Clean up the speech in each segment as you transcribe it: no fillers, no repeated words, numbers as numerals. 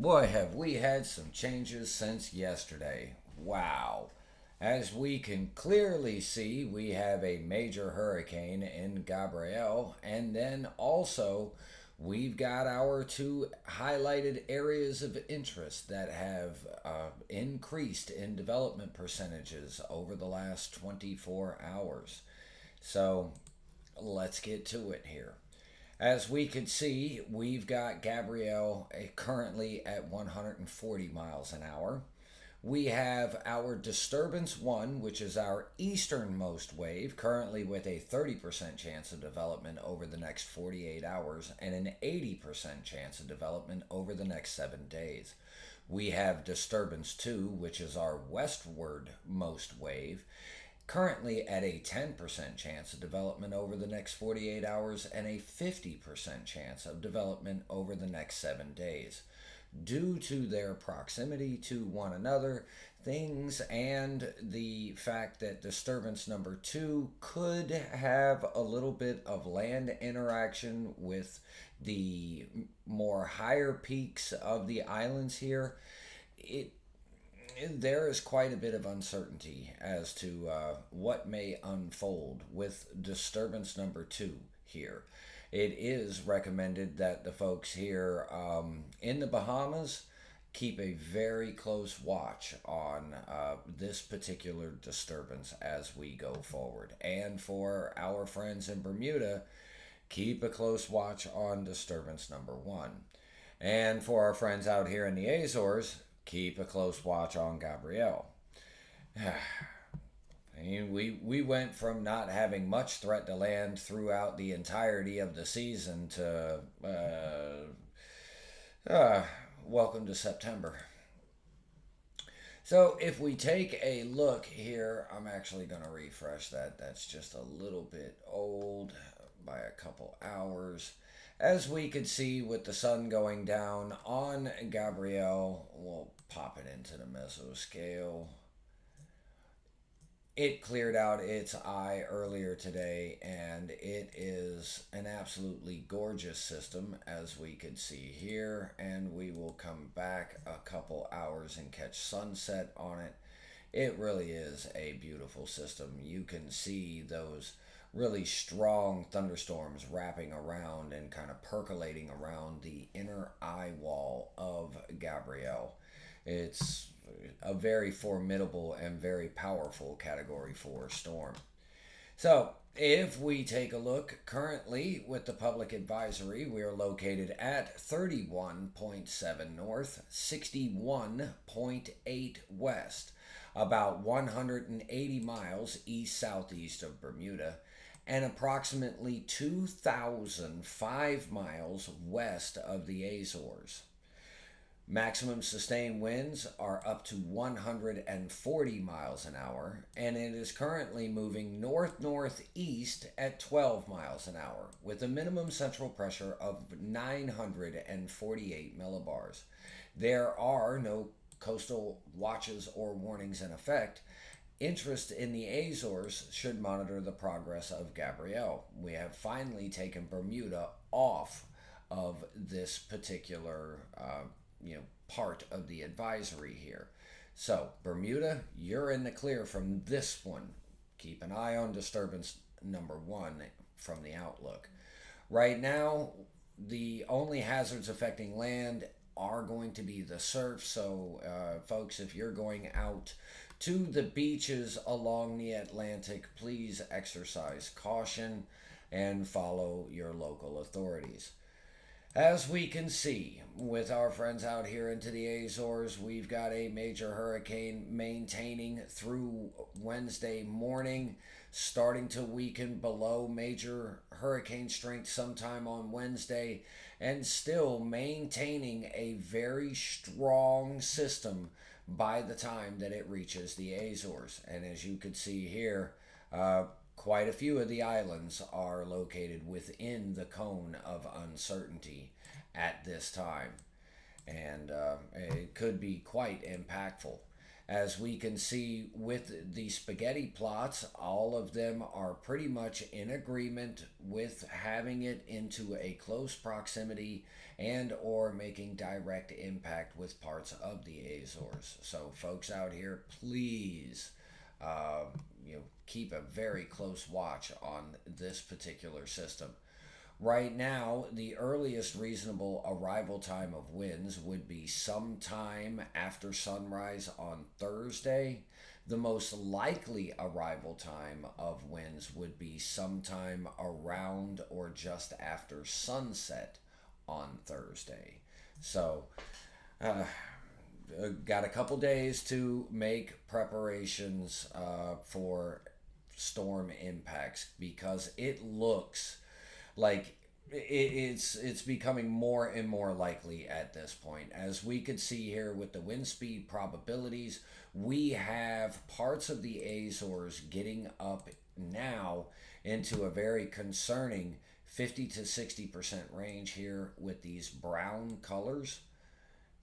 Boy, have we had some changes since yesterday. Wow. As we can clearly see, we have a major hurricane in Gabrielle, and then also we've got our two highlighted areas of interest that have increased in development percentages over the last 24 hours. So let's get to it here. As we can see, we've got Gabrielle currently at 140 miles an hour. We have our disturbance 1, which is our easternmost wave, currently with a 30% chance of development over the next 48 hours and an 80% chance of development over the next 7 days. We have disturbance 2, which is our westwardmost wave, currently at a 10% chance of development over the next 48 hours and a 50% chance of development over the next 7 days. Due to their proximity to one another, things, and the fact that disturbance number 2 could have a little bit of land interaction with the more higher peaks of the islands here, there is quite a bit of uncertainty as to what may unfold with disturbance number 2 here. It is recommended that the folks here in the Bahamas keep a very close watch on this particular disturbance as we go forward. And for our friends in Bermuda, keep a close watch on disturbance number 1. And for our friends out here in the Azores, keep a close watch on Gabrielle. We went from not having much threat to land throughout the entirety of the season to welcome to September. So if we take a look here, I'm actually going to refresh that. That's just a little bit old by a couple hours. As we could see with the sun going down on Gabrielle, we'll pop it into the mesoscale. It cleared out its eye earlier today, and it is an absolutely gorgeous system, as we could see here. And we will come back a couple hours and catch sunset on it. It really is a beautiful system. You can see those really strong thunderstorms wrapping around and kind of percolating around the inner eye wall of Gabrielle. It's a very formidable and very powerful Category 4 storm. So, if we take a look currently with the public advisory, we are located at 31.7 north, 61.8 west, about 180 miles east-southeast of Bermuda, and approximately 2,005 miles west of the Azores. Maximum sustained winds are up to 140 miles an hour, and it is currently moving north-northeast at 12 miles an hour, with a minimum central pressure of 948 millibars. There are no coastal watches or warnings in effect. Interest in the Azores should monitor the progress of Gabrielle. We have finally taken Bermuda off of this particular part of the advisory here. So Bermuda, you're in the clear from this one. Keep an eye on disturbance number 1 from the outlook. Right now, the only hazards affecting land are going to be the surf. So folks, if you're going out to the beaches along the Atlantic, please exercise caution and follow your local authorities. As we can see with our friends out here into the Azores, we've got a major hurricane maintaining through Wednesday morning, starting to weaken below major hurricane strength sometime on Wednesday, and still maintaining a very strong system by the time that it reaches the Azores. And as you can see here, quite a few of the islands are located within the cone of uncertainty at this time, and it could be quite impactful. As we can see with the spaghetti plots, all of them are pretty much in agreement with having it into a close proximity and or making direct impact with parts of the Azores. So folks out here, please keep a very close watch on this particular system. Right now, the earliest reasonable arrival time of winds would be sometime after sunrise on Thursday. The most likely arrival time of winds would be sometime around or just after sunset on Thursday. So, got a couple days to make preparations for storm impacts, because it looks like it's becoming more and more likely at this point. As we could see here with the wind speed probabilities, we have parts of the Azores getting up now into a very concerning 50 to 60% range here with these brown colors,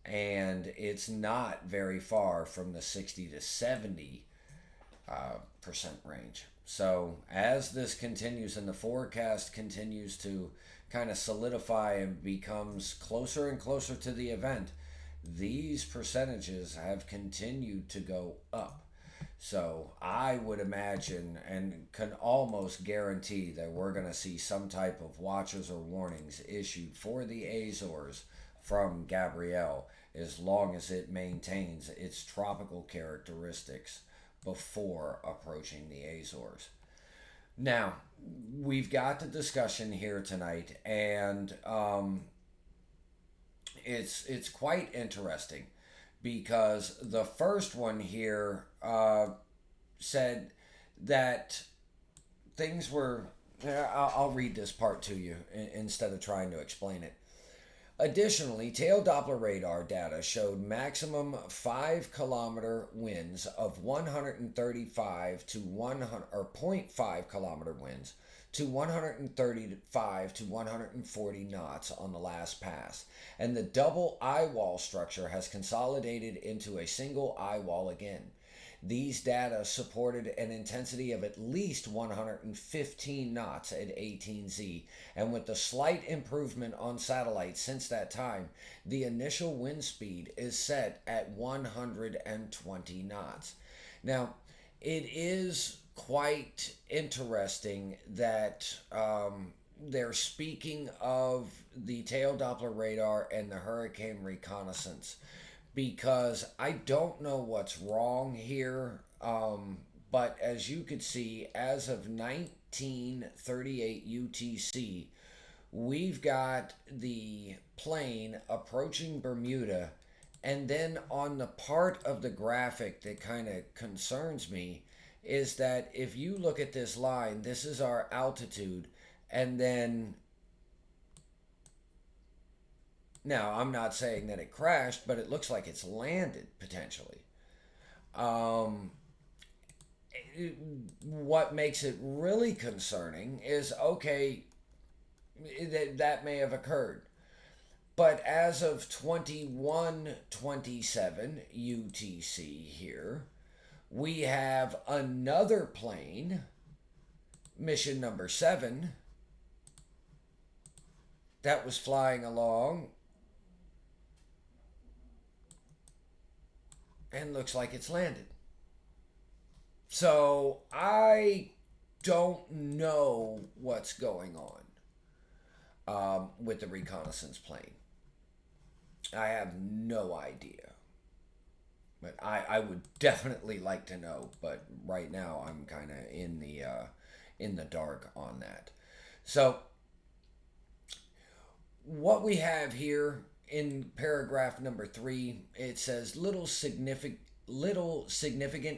and it's not very far from the 60 to 70 percent range. So as this continues and the forecast continues to kind of solidify and becomes closer and closer to the event, these percentages have continued to go up. So I would imagine and can almost guarantee that we're going to see some type of watches or warnings issued for the Azores from Gabrielle, as long as it maintains its tropical characteristics before approaching the Azores. Now, we've got the discussion here tonight, and it's quite interesting, because the first one here said that things were... I'll read this part to you instead of trying to explain it. Additionally, tail Doppler radar data showed maximum 5-kilometer winds of 135 to 100, or 0.5 kilometer winds to 135 to 140 knots on the last pass, and the double eye wall structure has consolidated into a single eye wall again. These data supported an intensity of at least 115 knots at 18Z, and with the slight improvement on satellite since that time, the initial wind speed is set at 120 knots. Now, it is quite interesting that they're speaking of the tail Doppler radar and the hurricane reconnaissance, because I don't know what's wrong here, but as you could see, as of 1938 UTC, we've got the plane approaching Bermuda, and then on the part of the graphic that kind of concerns me is that if you look at this line, this is our altitude, and then... Now, I'm not saying that it crashed, but it looks like it's landed, potentially. What makes it really concerning is, okay, that may have occurred. But as of 21:27 UTC here, we have another plane, mission number 7, that was flying along, and looks like it's landed. So I don't know what's going on with the reconnaissance plane. I have no idea. But I would definitely like to know. But right now I'm kind of in the dark on that. So what we have here in paragraph number 3, it says little significant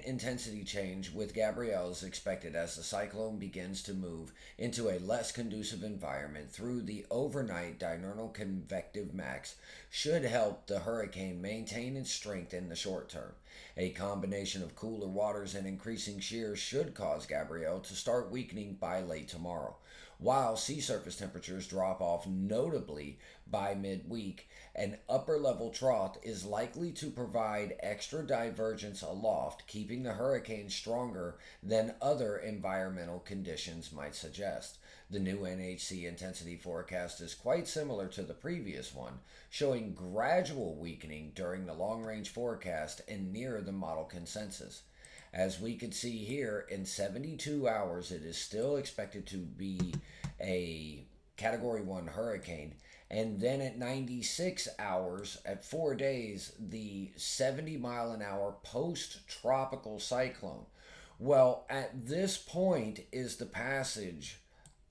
intensity change with Gabrielle is expected as the cyclone begins to move into a less conducive environment through the overnight diurnal convective max should help the hurricane maintain its strength in the short term. A combination of cooler waters and increasing shears should cause Gabrielle to start weakening by late tomorrow. While sea surface temperatures drop off notably by midweek, an upper-level trough is likely to provide extra diversion divergence aloft, keeping the hurricane stronger than other environmental conditions might suggest. The new NHC intensity forecast is quite similar to the previous one, showing gradual weakening during the long-range forecast and near the model consensus. As we can see here, in 72 hours, it is still expected to be a Category 1 hurricane. And then at 96 hours, at 4 days, the 70-mile-an-hour post-tropical cyclone. Well, at this point is the passage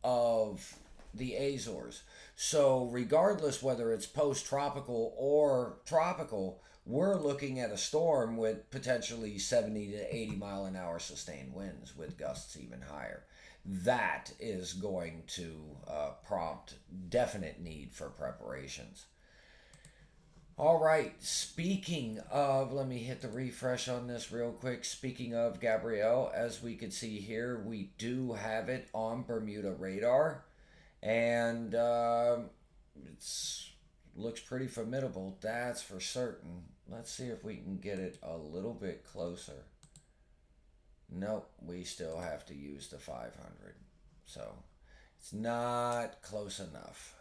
of the Azores. So regardless whether it's post-tropical or tropical, we're looking at a storm with potentially 70 to 80 mile an hour sustained winds with gusts even higher. That is going to prompt definite need for preparations. All right, speaking of, let me hit the refresh on this real quick. Speaking of Gabrielle, as we can see here, we do have it on Bermuda radar, and it's looks pretty formidable, that's for certain. Let's see if we can get it a little bit closer. Nope, we still have to use the 500. So it's not close enough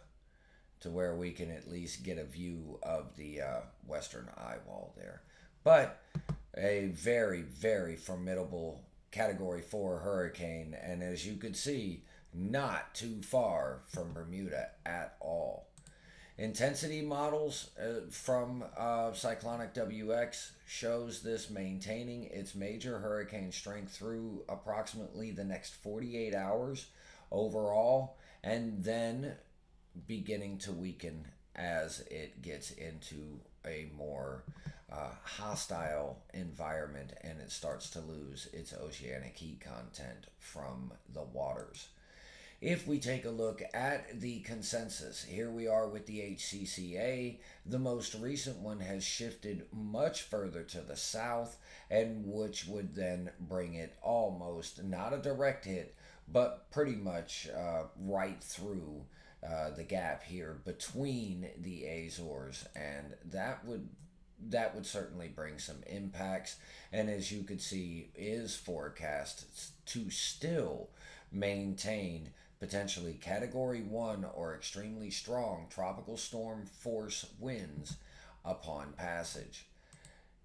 to where we can at least get a view of the western eye wall there. But a very, very formidable Category 4 hurricane, and as you could see, not too far from Bermuda at all. Intensity models from Cyclonic WX shows this maintaining its major hurricane strength through approximately the next 48 hours overall, and then beginning to weaken as it gets into a more hostile environment and it starts to lose its oceanic heat content from the waters. If we take a look at the consensus, here we are with the HCCA. The most recent one has shifted much further to the south, and which would then bring it almost, not a direct hit, but pretty much right through the gap here between the Azores, and that would certainly bring some impacts, and as you could see, is forecast to still maintain potentially Category 1 or extremely strong tropical storm force winds upon passage.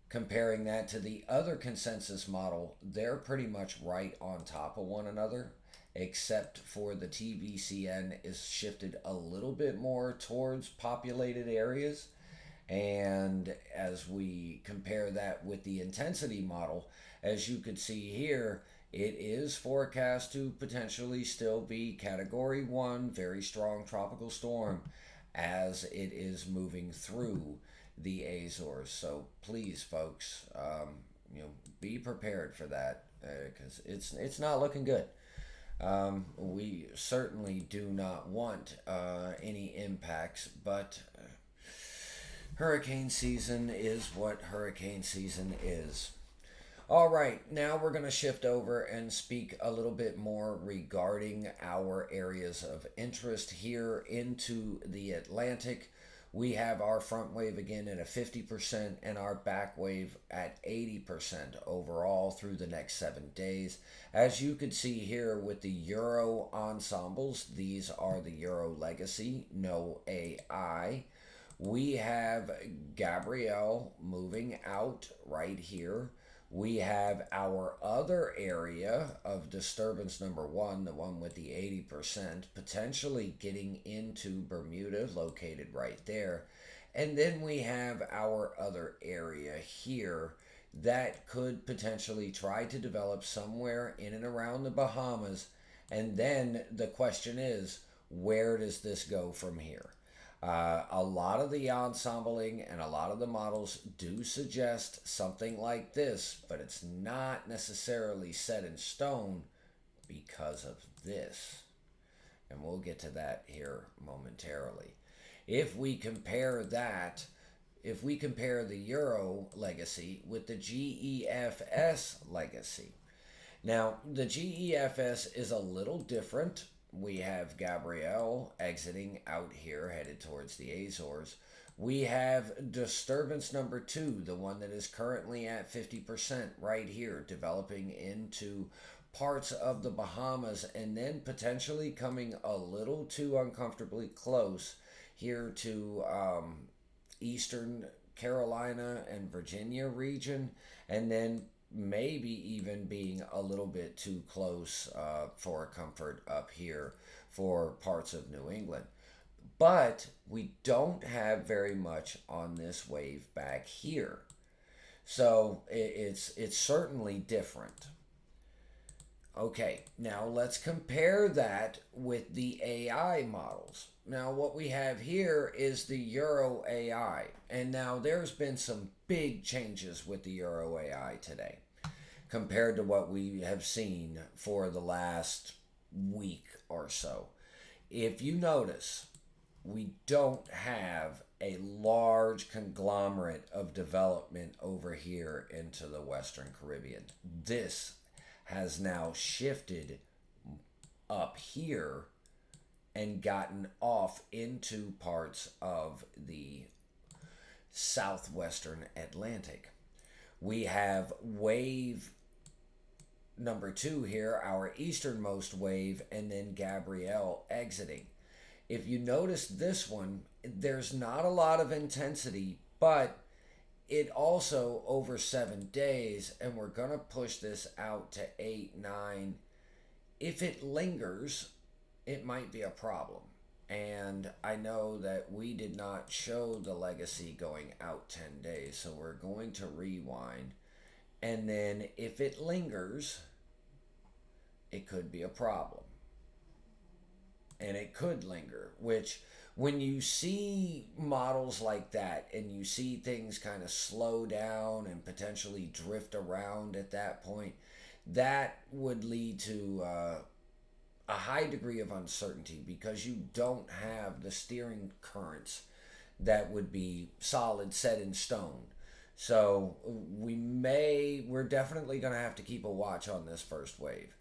Comparing that to the other consensus model, they're pretty much right on top of one another, except for the TVCN is shifted a little bit more towards populated areas. And as we compare that with the intensity model, as you could see here, it is forecast to potentially still be Category 1, very strong tropical storm, as it is moving through the Azores. So please, folks, be prepared for that, because it's not looking good. We certainly do not want any impacts, but hurricane season is what hurricane season is. All right, now we're going to shift over and speak a little bit more regarding our areas of interest here into the Atlantic. We have our front wave again at a 50% and our back wave at 80% overall through the next 7 days. As you can see here with the Euro ensembles, these are the Euro Legacy, no AI. We have Gabrielle moving out right here. We have our other area of disturbance number 1, the one with the 80%, potentially getting into Bermuda, located right there. And then we have our other area here that could potentially try to develop somewhere in and around the Bahamas. And then the question is, where does this go from here? A lot of the ensembling and a lot of the models do suggest something like this, but it's not necessarily set in stone because of this. And we'll get to that here momentarily. If we compare the Euro Legacy with the GEFS Legacy. Now, the GEFS is a little different. We have Gabrielle exiting out here, headed towards the Azores. We have disturbance number 2, the one that is currently at 50% right here, developing into parts of the Bahamas and then potentially coming a little too uncomfortably close here to eastern Carolina and Virginia region, and then maybe even being a little bit too close for comfort up here for parts of New England. But we don't have very much on this wave back here. So it's certainly different. Okay, now let's compare that with the AI models. Now, what we have here is the Euro AI, and now there's been some big changes with the Euro AI today compared to what we have seen for the last week or so. If you notice, we don't have a large conglomerate of development over here into the Western Caribbean. This has now shifted up here and gotten off into parts of the southwestern Atlantic. We have wave number 2 here, our easternmost wave, and then Gabrielle exiting. If you notice this one, there's not a lot of intensity, but it also over 7 days, and we're going to push this out to 8, 9. If it lingers, it might be a problem. And I know that we did not show the legacy going out 10 days, so we're going to rewind. And then if it lingers, it could be a problem. And it could linger, which when you see models like that and you see things kind of slow down and potentially drift around at that point, that would lead to a high degree of uncertainty because you don't have the steering currents that would be solid, set in stone. So we're definitely going to have to keep a watch on this first wave.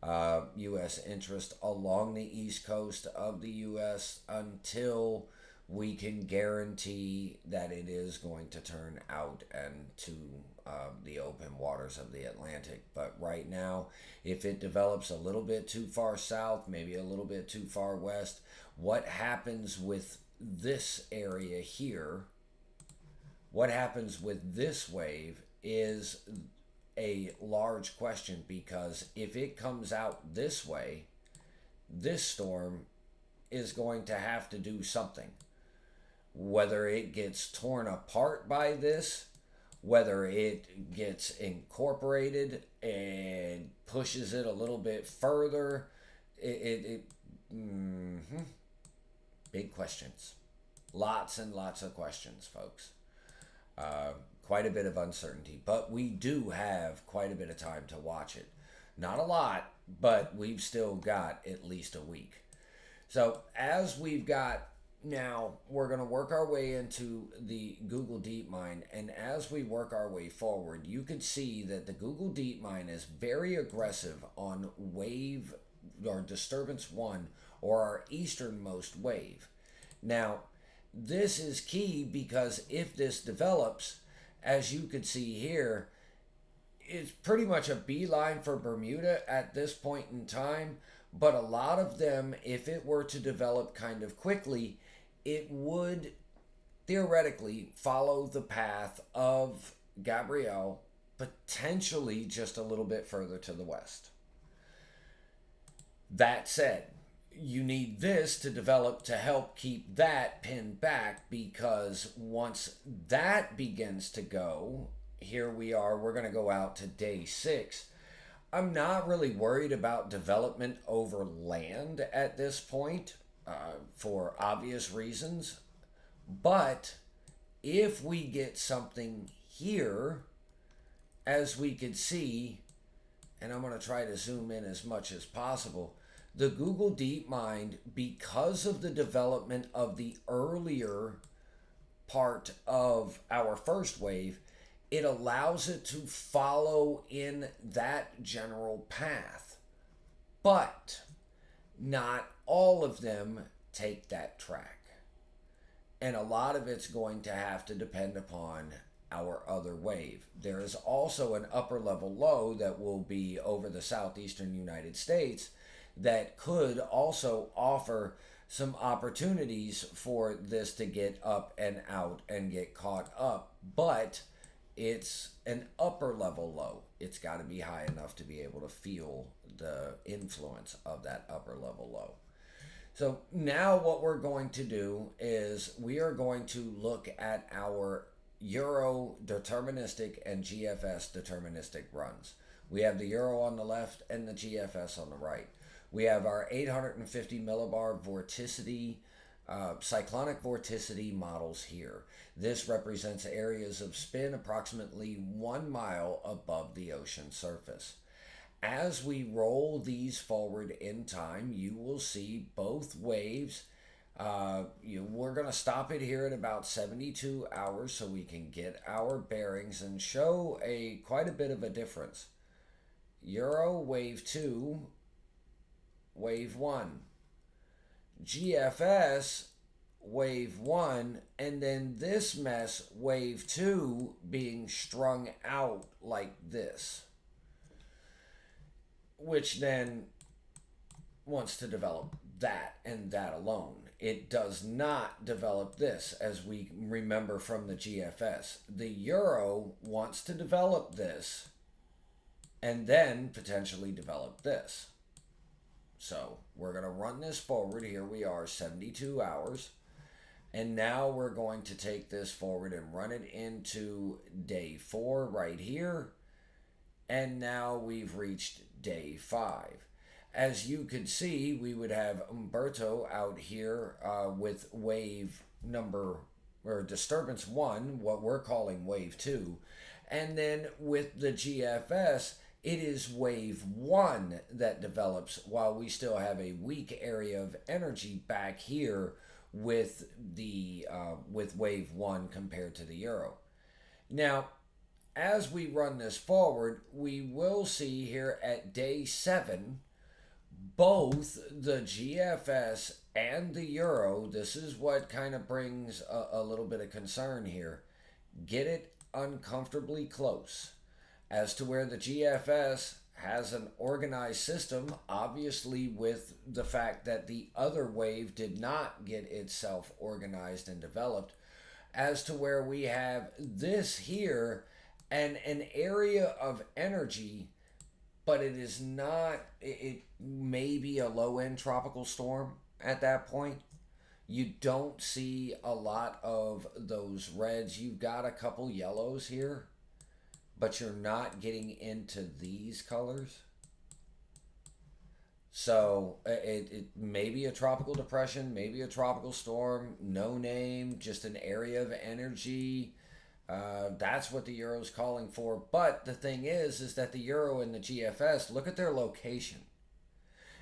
U.S. interest along the east coast of the U.S. until we can guarantee that it is going to turn out and to the open waters of the Atlantic. But right now, if it develops a little bit too far south, maybe a little bit too far west, what happens with this area here, what happens with this wave is a large question, because if it comes out this way, this storm is going to have to do something. Whether it gets torn apart by this, whether it gets incorporated and pushes it a little bit further, big questions. Lots and lots of questions, folks. Quite a bit of uncertainty, but we do have quite a bit of time to watch it. Not a lot, but we've still got at least a week. So as we've got now, we're going to work our way into the Google DeepMind, and as we work our way forward, you can see that the Google DeepMind is very aggressive on wave or disturbance 1, or our easternmost wave. Now, this is key because if this develops, as you can see here, it's pretty much a beeline for Bermuda at this point in time. But a lot of them, if it were to develop kind of quickly, it would theoretically follow the path of Gabrielle, potentially just a little bit further to the west. That said, you need this to develop to help keep that pinned back, because once that begins to go, here we are, we're going to go out to day 6. I'm not really worried about development over land at this point for obvious reasons. But if we get something here, as we could see, and I'm going to try to zoom in as much as possible, the Google DeepMind, because of the development of the earlier part of our first wave, it allows it to follow in that general path. But not all of them take that track. And a lot of it's going to have to depend upon our other wave. There is also an upper level low that will be over the southeastern United States that could also offer some opportunities for this to get up and out and get caught up. But it's an upper level low. It's got to be high enough to be able to feel the influence of that upper level low. So now what we're going to do is we are going to look at our Euro deterministic and GFS deterministic runs. We have the Euro on the left and the GFS on the right. We have our 850 millibar vorticity, cyclonic vorticity models here. This represents areas of spin approximately 1 mile above the ocean surface. As we roll these forward in time, you will see both waves. We're going to stop it here at about 72 hours so we can get our bearings and show quite a bit of a difference. Euro wave 2, wave 1. GFS wave 1, and then this mess wave 2 being strung out like this, which then wants to develop that and that alone. It does not develop this, as we remember from the GFS. The Euro wants to develop this and then potentially develop this. So we're going to run this forward. Here we are, 72 hours. And now we're going to take this forward and run it into day 4 right here. And now we've reached day 5. As you could see, we would have Umberto out here with wave number, or disturbance 1, what we're calling wave 2. And then with the GFS, it is wave 1 that develops while we still have a weak area of energy back here with the with wave 1 compared to the Euro. Now, as we run this forward, we will see here at day 7, both the GFS and the Euro, this is what kind of brings a little bit of concern here, get it uncomfortably close as to where the GFS has an organized system, obviously with the fact that the other wave did not get itself organized and developed, as to where we have this here and an area of energy, but it is not, it may be a low-end tropical storm at that point. You don't see a lot of those reds. You've got a couple yellows here, but you're not getting into these colors. So it may be a tropical depression, maybe a tropical storm, no name, just an area of energy. That's what the Euro's calling for. But the thing is that the Euro and the GFS, look at their location.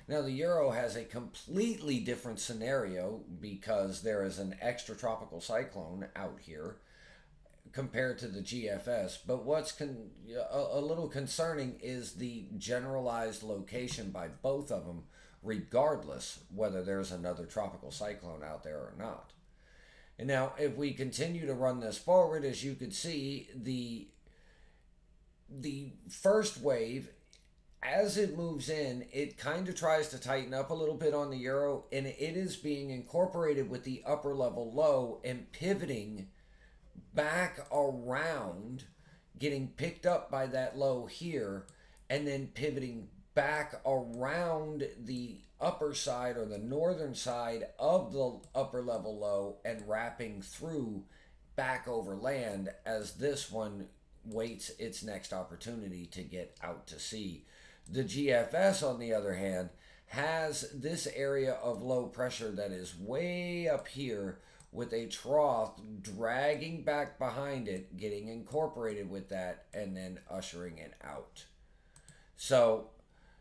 Now the Euro has a completely different scenario because there is an extratropical cyclone out here compared to the GFS. But what's a little concerning is the generalized location by both of them, regardless whether there's another tropical cyclone out there or not. And now, if we continue to run this forward, as you could see, the first wave, as it moves in, it kind of tries to tighten up a little bit on the Euro, and it is being incorporated with the upper level low and pivoting back around, getting picked up by that low here, and then pivoting back around the upper side or the northern side of the upper level low and wrapping through back over land as this one waits its next opportunity to get out to sea. The GFS, on the other hand, has this area of low pressure that is way up here with a trough dragging back behind it, getting incorporated with that, and then ushering it out. So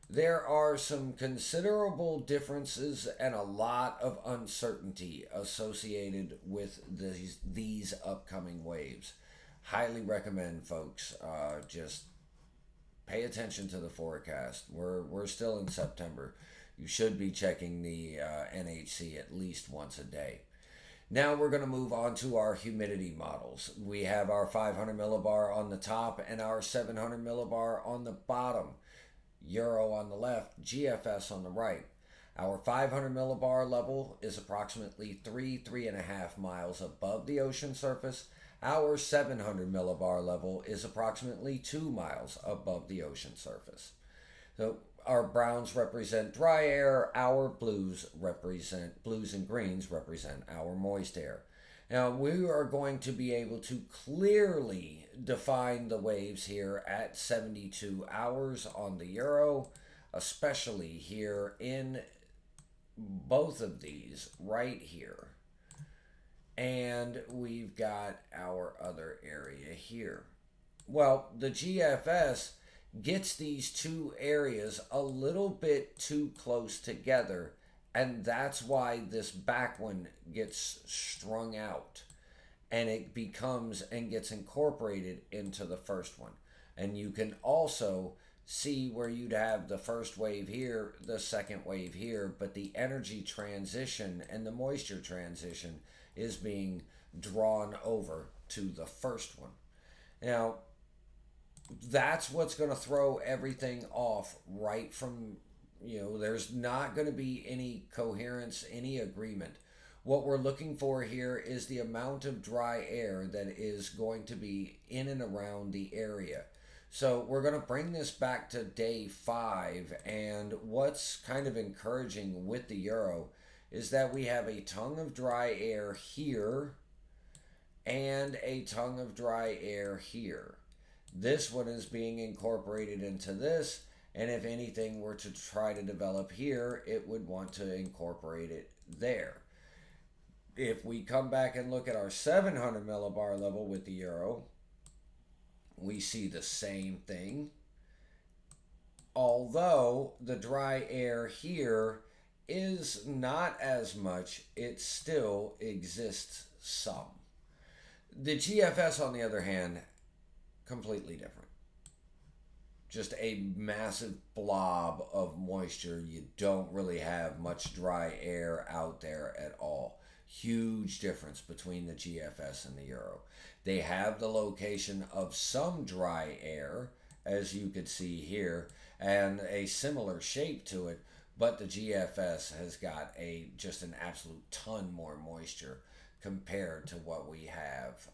there are some considerable differences and a lot of uncertainty associated with these upcoming waves. Highly recommend, folks, just pay attention to the forecast. We're still in September. You should be checking the NHC at least once a day. Now we're going to move on to our humidity models. We have our 500 millibar on the top and our 700 millibar on the bottom. Euro on the left, GFS on the right. Our 500 millibar level is approximately 3.5 miles above the ocean surface. Our 700 millibar level is approximately 2 miles above the ocean surface. So our browns represent dry air, our blues and greens represent our moist air. Now we are going to be able to clearly define the waves here at 72 hours on the Euro, especially here in both of these right here. And we've got our other area here. Well, the GFS gets these two areas a little bit too close together, and that's why this back one gets strung out and it becomes and gets incorporated into the first one. And you can also see where you'd have the first wave here, the second wave here, but the energy transition and the moisture transition is being drawn over to the first one. Now, that's what's going to throw everything off right from, there's not going to be any coherence, any agreement. What we're looking for here is the amount of dry air that is going to be in and around the area. So we're going to bring this back to day 5, and what's kind of encouraging with the Euro is that we have a tongue of dry air here and a tongue of dry air here. This one is being incorporated into this, and if anything were to try to develop here, it would want to incorporate it there. If we come back and look at our 700 millibar level with the Euro, we see the same thing. Although the dry air here is not as much, it still exists some. The GFS, on the other hand, completely different. Just a massive blob of moisture. You don't really have much dry air out there at all. Huge difference between the GFS and the Euro. They have the location of some dry air, as you could see here, and a similar shape to it, but the GFS has got just an absolute ton more moisture compared to what we have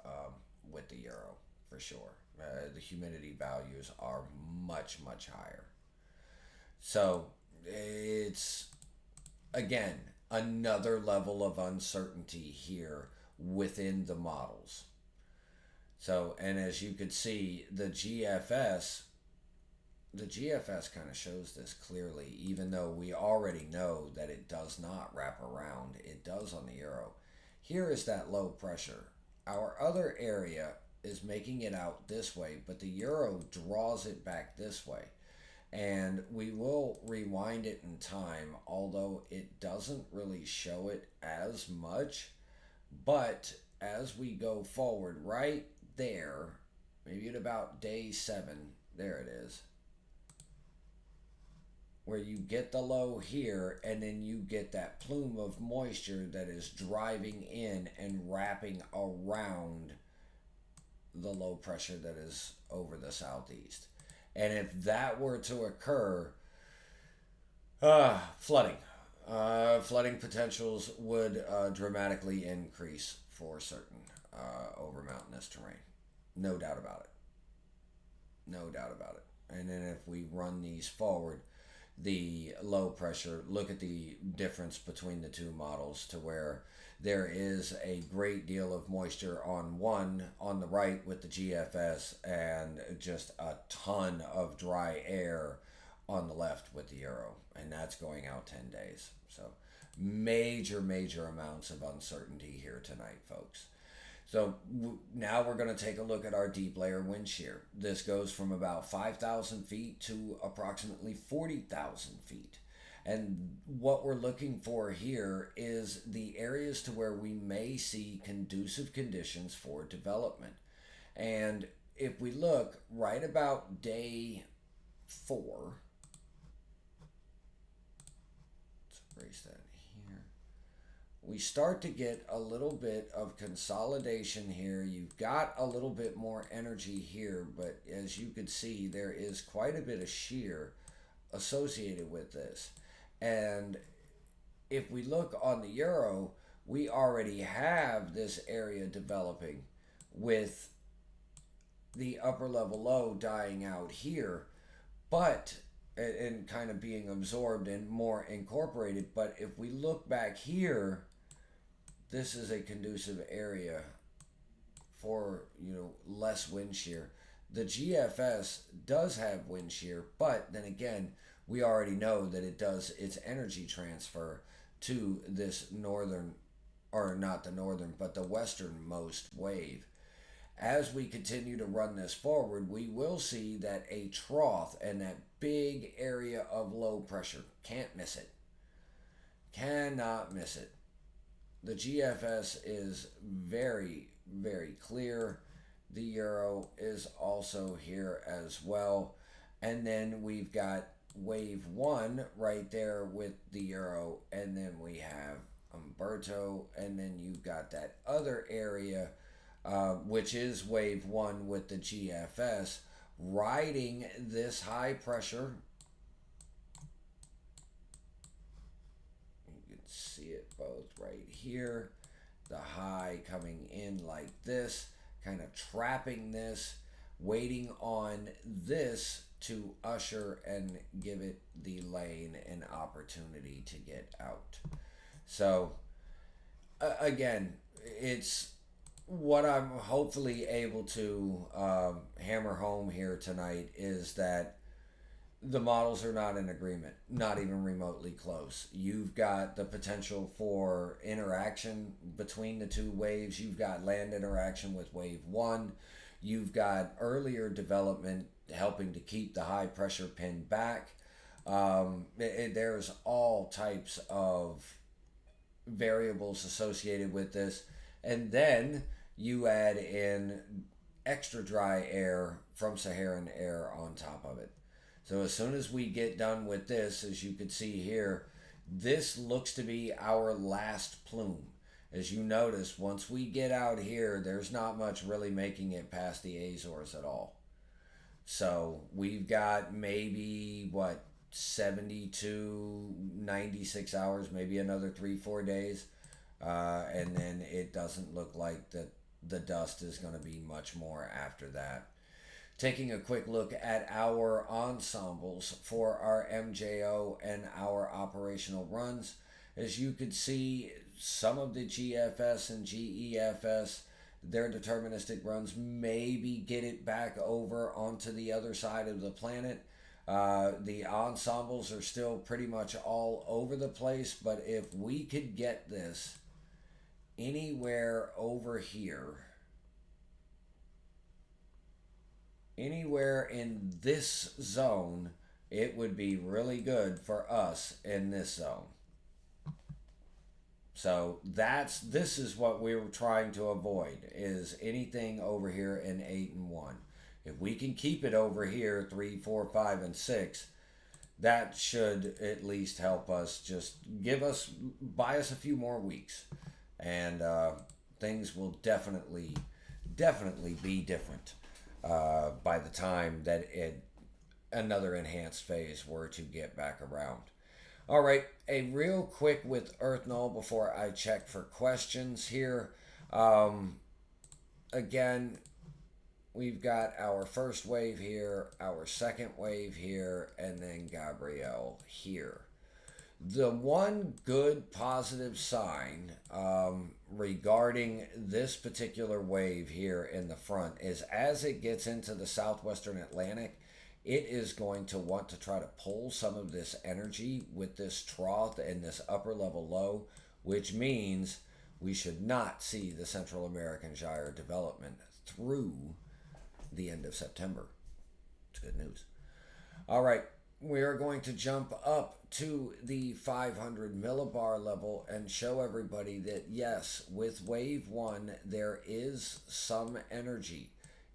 with the Euro, for sure. The humidity values are much, much higher. So it's, again, another level of uncertainty here within the models. So, and as you could see, the GFS kind of shows this clearly, even though we already know that it does not wrap around. It does on the Euro. Here is that low pressure. Our other area is making it out this way, but the Euro draws it back this way. And we will rewind it in time, although it doesn't really show it as much. But as we go forward, right there, maybe at about day 7, there it is, where you get the low here, and then you get that plume of moisture that is driving in and wrapping around the low pressure that is over the southeast. And if that were to occur, flooding potentials would dramatically increase for certain over mountainous terrain. No doubt about it. No doubt about it. And then if we run these forward, the low pressure, look at the difference between the two models, to where there is a great deal of moisture on one on the right with the GFS, and just a ton of dry air on the left with the Euro, and that's going out 10 days. So major amounts of uncertainty here tonight, folks. So now we're going to take a look at our deep layer wind shear. This goes from about 5,000 feet to approximately 40,000 feet. And what we're looking for here is the areas to where we may see conducive conditions for development. And if we look right about day 4, let's erase that here. we start to get a little bit of consolidation here. You've got a little bit more energy here, but as you can see, there is quite a bit of shear associated with this. And if we look on the euro, we already have this area developing with the upper level low dying out here, but and kind of being absorbed and more incorporated. But if we look back here, this is a conducive area for, less wind shear. The GFS does have wind shear, but then again, we already know that it does its energy transfer to this northern, or not the northern, but the westernmost wave. As we continue to run this forward, we will see that a trough and that big area of low pressure, can't miss it, cannot miss it. The GFS is very, very clear. The euro is also here as well. And then we've got wave one right there with the euro. And then we have Umberto. And then you've got that other area, which is wave one with the GFS, riding this high pressure. You can see it both right here. The high coming in like this, kind of trapping this, waiting on this to usher and give it the lane and opportunity to get out. So, again, it's what I'm hopefully able to hammer home here tonight is that the models are not in agreement, not even remotely close. You've got the potential for interaction between the two waves. You've got land interaction with wave one. You've got earlier development helping to keep the high pressure pin back. There's all types of variables associated with this. And then you add in extra dry air from Saharan air on top of it. So as soon as we get done with this, as you can see here, this looks to be our last plume. As you notice, once we get out here, there's not much really making it past the Azores at all. So we've got maybe, 72, 96 hours, maybe another 3-4 days. And then it doesn't look like that the dust is going to be much more after that. Taking a quick look at our ensembles for our MJO and our operational runs, as you could see, some of the GFS and GEFS, their deterministic runs maybe get it back over onto the other side of the planet. The ensembles are still pretty much all over the place, but if we could get this anywhere over here, anywhere in this zone, it would be really good for us in this zone. So this is what we were trying to avoid, is anything over here in 8 and 1. If we can keep it over here 3, 4, 5, and 6, that should at least help us, just buy us a few more weeks, and things will definitely be different by the time that another enhanced phase were to get back around. All right, a real quick with Earth Null before I check for questions here. Again, we've got our first wave here, our second wave here, and then Gabrielle here. The one good positive sign regarding this particular wave here in the front is as it gets into the southwestern Atlantic, it is going to want to try to pull some of this energy with this trough and this upper level low, which means we should not see the Central American gyre development through the end of September. It's good news. All right, we are going to jump up to the 500 millibar level and show everybody that yes, with wave one, there is some energy.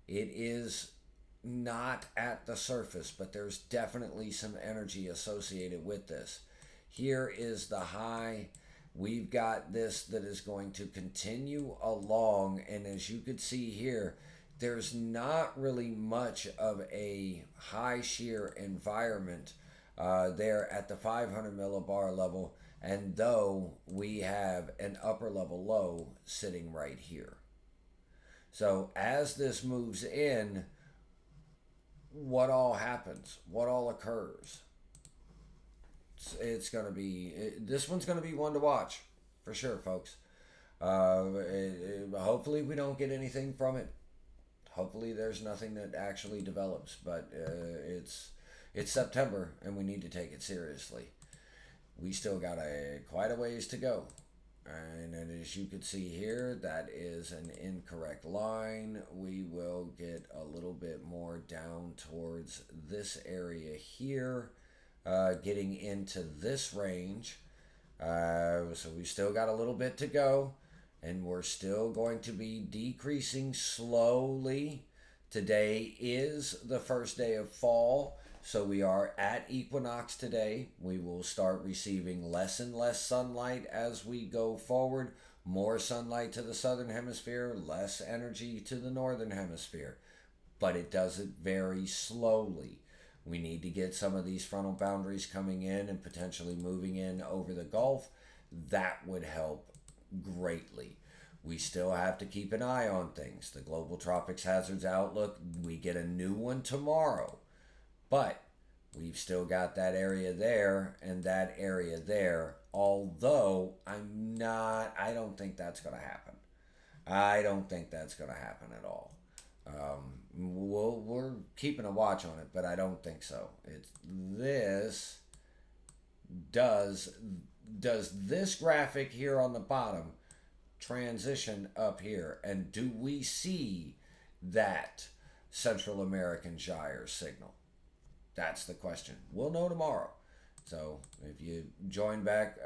It is not at the surface, but there's definitely some energy associated with this. Here is the high we've got this that is going to continue along. And as you could see here, there's not really much of a high shear environment there at the 500 millibar level. And though we have an upper level low sitting right here. So as this moves in, what all happens? What all occurs? It's going to be, this one's going to be one to watch for sure, folks. Hopefully we don't get anything from it. Hopefully there's nothing that actually develops, but it's September and we need to take it seriously. We still got quite a ways to go. And as you can see here, that is an incorrect line. We will get a little bit more down towards this area here, getting into this range. So we still got a little bit to go, and we're still going to be decreasing slowly. Today is the first day of fall. So we are at equinox today. We will start receiving less and less sunlight as we go forward. More sunlight to the southern hemisphere, less energy to the northern hemisphere. But it does it very slowly. We need to get some of these frontal boundaries coming in and potentially moving in over the Gulf. That would help greatly. We still have to keep an eye on things. The Global Tropics Hazards Outlook, we get a new one tomorrow. But we've still got that area there and that area there. Although I don't think that's going to happen. I don't think that's going to happen at all. We're keeping a watch on it, but I don't think so. Does this graphic here on the bottom transition up here? And do we see that Central American gyre signal? That's the question. We'll know tomorrow. So if you join back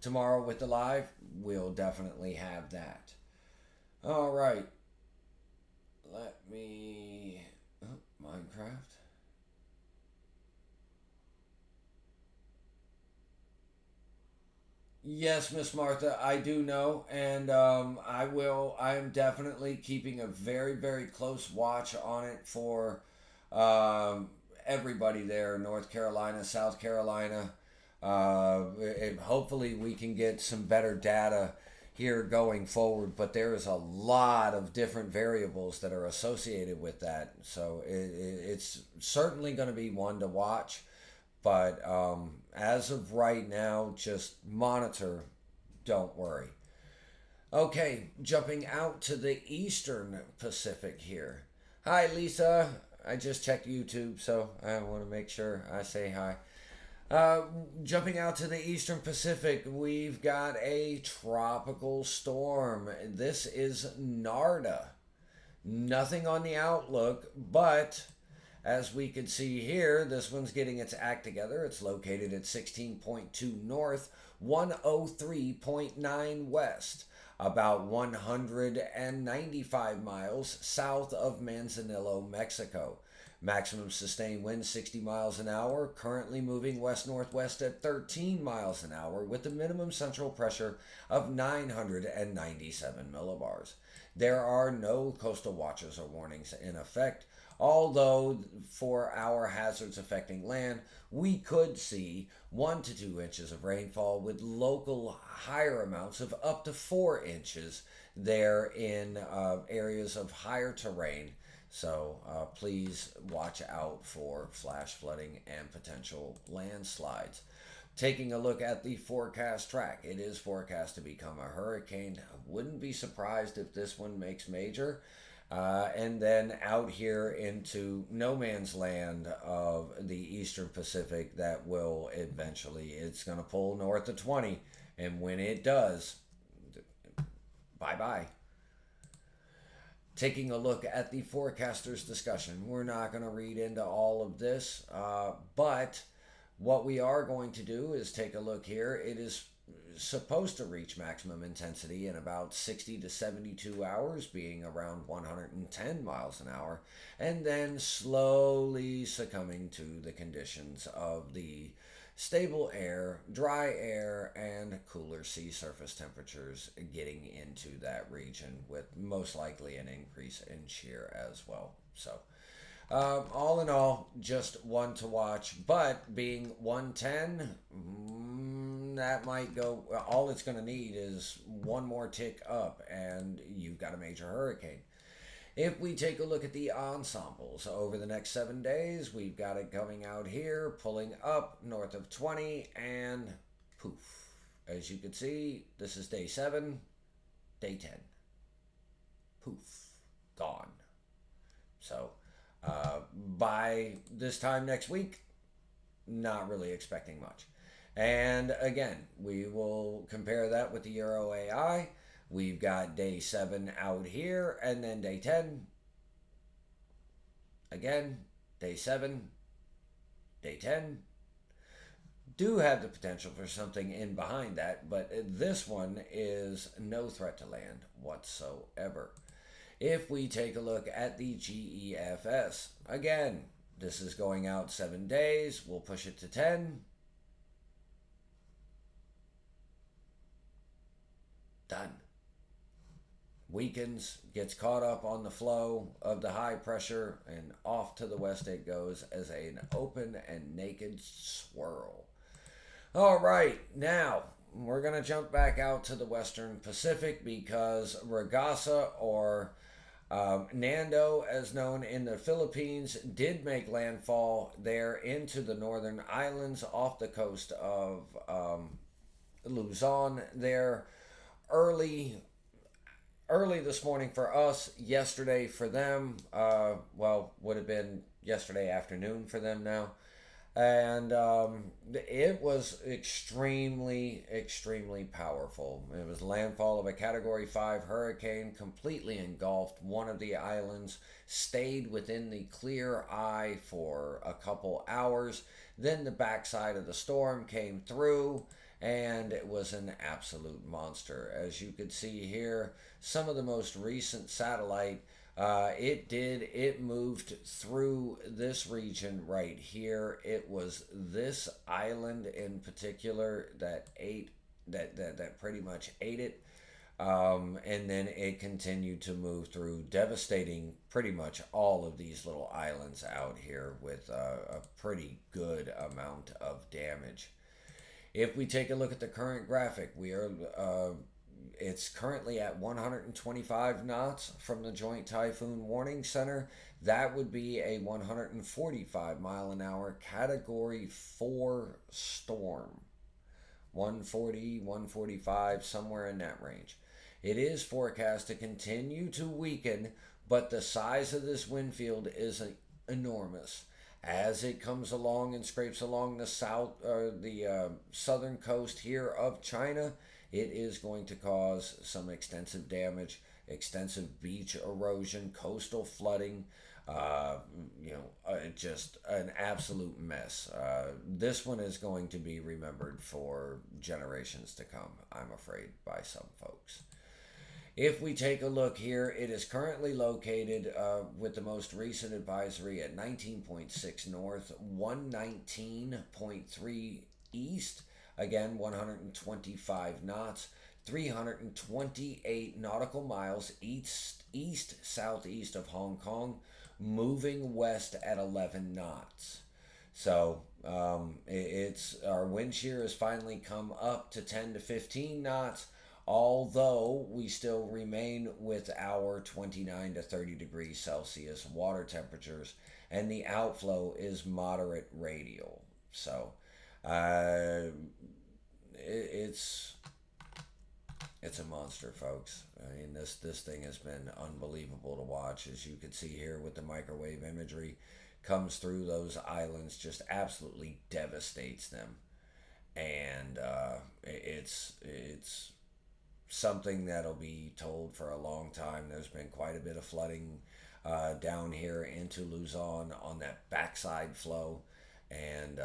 tomorrow with the live, we'll definitely have that. All right. Let me... Minecraft. Yes, Miss Martha, I do know, and I am definitely keeping a very, very close watch on it for everybody there, North Carolina, South Carolina. Hopefully we can get some better data here going forward, but there is a lot of different variables that are associated with that. So it's certainly going to be one to watch. But as of right now, just monitor, don't worry. Okay, jumping out to the Eastern Pacific here. Hi, Lisa. I just checked YouTube, so I want to make sure I say hi. Jumping out to the Eastern Pacific, we've got a tropical storm. This is Narda. Nothing on the outlook, but as we can see here, this one's getting its act together. It's located at 16.2 north, 103.9 west, about 195 miles south of Manzanillo, Mexico. Maximum sustained wind 60 miles an hour, currently moving west-northwest at 13 miles an hour with a minimum central pressure of 997 millibars. There are no coastal watches or warnings in effect, although for our hazards affecting land, we could see 1 to 2 inches of rainfall with local higher amounts of up to 4 inches there in areas of higher terrain. So please watch out for flash flooding and potential landslides. Taking a look at the forecast track, it is forecast to become a hurricane. I wouldn't be surprised if this one makes major. And then out here into no man's land of the Eastern Pacific that will eventually, it's going to pull north of 20. And when it does, bye-bye. Taking a look at the forecaster's discussion, we're not going to read into all of this, but what we are going to do is take a look here. It is supposed to reach maximum intensity in about 60 to 72 hours, being around 110 miles an hour, and then slowly succumbing to the conditions of the stable air, dry air, and cooler sea surface temperatures getting into that region, with most likely an increase in shear as well. So, all in all, just one to watch, but being 110, that might go. All it's going to need is one more tick up, and you've got a major hurricane. If we take a look at the ensembles over the next 7 days, we've got it coming out here, pulling up north of 20, and poof. As you can see, this is day 7, day 10. Poof, gone. So, by this time next week, not really expecting much. And again, we will compare that with the Euro AI. We've got day 7 out here, and then day 10. Again, day 7, day 10. Do have the potential for something in behind that, but this one is no threat to land whatsoever. If we take a look at the GEFS, again, this is going out 7 days. We'll push it to 10. Done. Weakens, gets caught up on the flow of the high pressure, and off to the west it goes as an open and naked swirl. All right, now we're going to jump back out to the Western Pacific, because Ragasa, or Nando as known in the Philippines, did make landfall there into the northern islands off the coast of Luzon there early this morning for us, yesterday for them. Well, would have been yesterday afternoon for them now. And it was extremely, extremely powerful. It was landfall of a Category 5 hurricane, completely engulfed one of the islands, stayed within the clear eye for a couple hours. Then the backside of the storm came through, and it was an absolute monster. As you could see here, some of the most recent satellite, it moved through this region right here. It was this island in particular that pretty much ate it. And then it continued to move through, devastating pretty much all of these little islands out here with a pretty good amount of damage. If we take a look at the current graphic, it's currently at 125 knots from the Joint Typhoon Warning Center. That would be a 145 mile an hour Category 4 storm. 140, 145, somewhere in that range. It is forecast to continue to weaken, but the size of this wind field is enormous. As it comes along and scrapes along the southern coast here of China, it is going to cause some extensive damage, extensive beach erosion, coastal flooding, just an absolute mess. This one is going to be remembered for generations to come, I'm afraid, by some folks. If we take a look here, it is currently located with the most recent advisory at 19.6 north, 119.3 east, again 125 knots, 328 nautical miles east-southeast of Hong Kong, moving west at 11 knots. So it's our wind shear has finally come up to 10 to 15 knots, although we still remain with our 29 to 30 degrees Celsius water temperatures, and the outflow is moderate radial. So it's a monster, folks. I mean, this thing has been unbelievable to watch. As you can see here with the microwave imagery, comes through those islands, just absolutely devastates them. And it's something that'll be told for a long time. There's been quite a bit of flooding down here into Luzon on that backside flow. And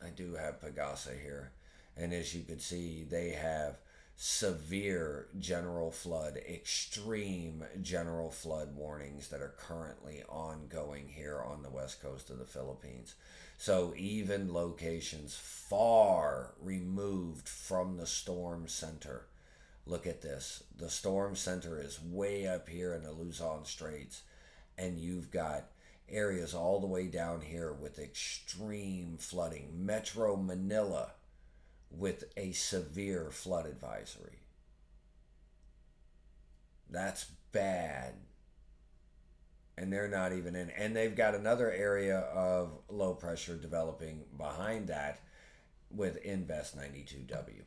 I do have Pagasa here. And as you can see, they have severe general flood, extreme general flood warnings that are currently ongoing here on the west coast of the Philippines. So even locations far removed from the storm center. Look at this. The storm center is way up here in the Luzon Straits, and you've got areas all the way down here with extreme flooding. Metro Manila with a severe flood advisory. That's bad. And they're not even in. And they've got another area of low pressure developing behind that with Invest 92W.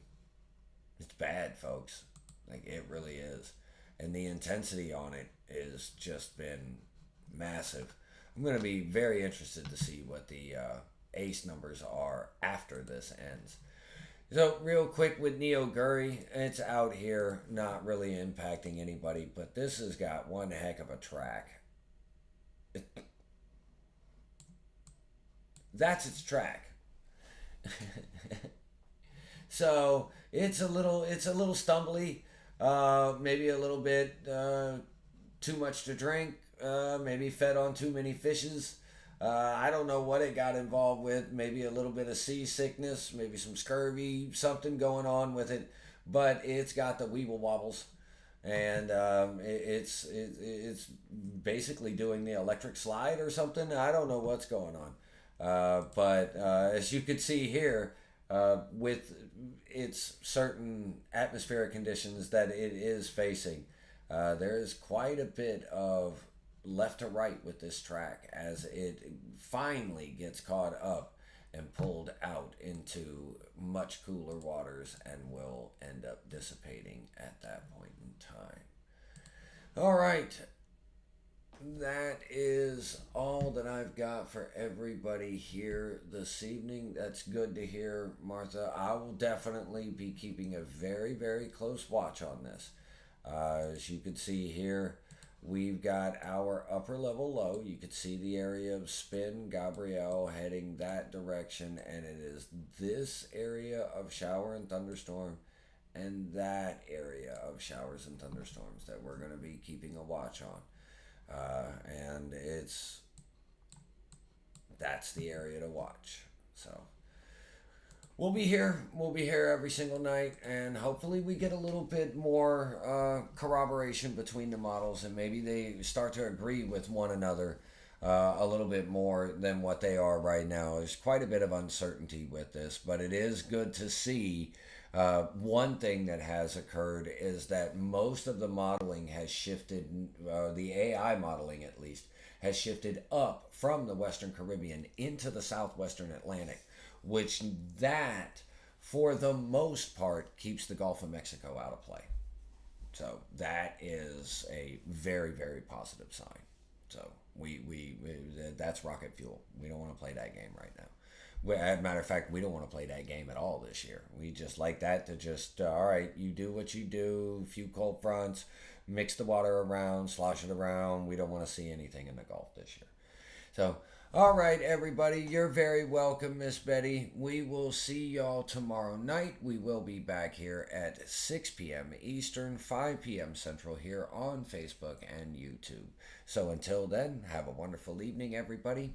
It's bad, folks. Like, it really is. And the intensity on it has just been massive. I'm going to be very interested to see what the ACE numbers are after this ends. So, real quick with Neo Guri, it's out here, not really impacting anybody, but this has got one heck of a track. That's its track. So it's a little stumbly, maybe a little bit too much to drink, maybe fed on too many fishes. I don't know what it got involved with. Maybe a little bit of seasickness, maybe some scurvy, something going on with it. But it's got the weeble wobbles, and it's basically doing the electric slide or something. I don't know what's going on. But as you can see here, with its certain atmospheric conditions that it is facing, there is quite a bit of left to right with this track as it finally gets caught up and pulled out into much cooler waters and will end up dissipating at that point in time. All right. That is all that I've got for everybody here this evening. That's good to hear, Martha. I will definitely be keeping a very, very close watch on this. As you can see here, we've got our upper level low. You could see the area of spin Gabrielle heading that direction, and it is this area of shower and thunderstorm and that area of showers and thunderstorms that we're going to be keeping a watch on. And that's the area to watch. So we'll be here every single night, and hopefully we get a little bit more corroboration between the models, and maybe they start to agree with one another a little bit more than what they are right now. There's quite a bit of uncertainty with this, but it is good to see. One thing that has occurred is that most of the modeling has shifted, the AI modeling at least, has shifted up from the Western Caribbean into the Southwestern Atlantic, which that, for the most part, keeps the Gulf of Mexico out of play. So that is a very, very positive sign. So we that's rocket fuel. We don't want to play that game right now. As a matter of fact, we don't want to play that game at all this year. We just like that to just, all right, you do what you do, a few cold fronts, mix the water around, slosh it around. We don't want to see anything in the Gulf this year. So, all right, everybody, you're very welcome, Miss Betty. We will see y'all tomorrow night. We will be back here at 6 p.m. Eastern, 5 p.m. Central here on Facebook and YouTube. So until then, have a wonderful evening, everybody.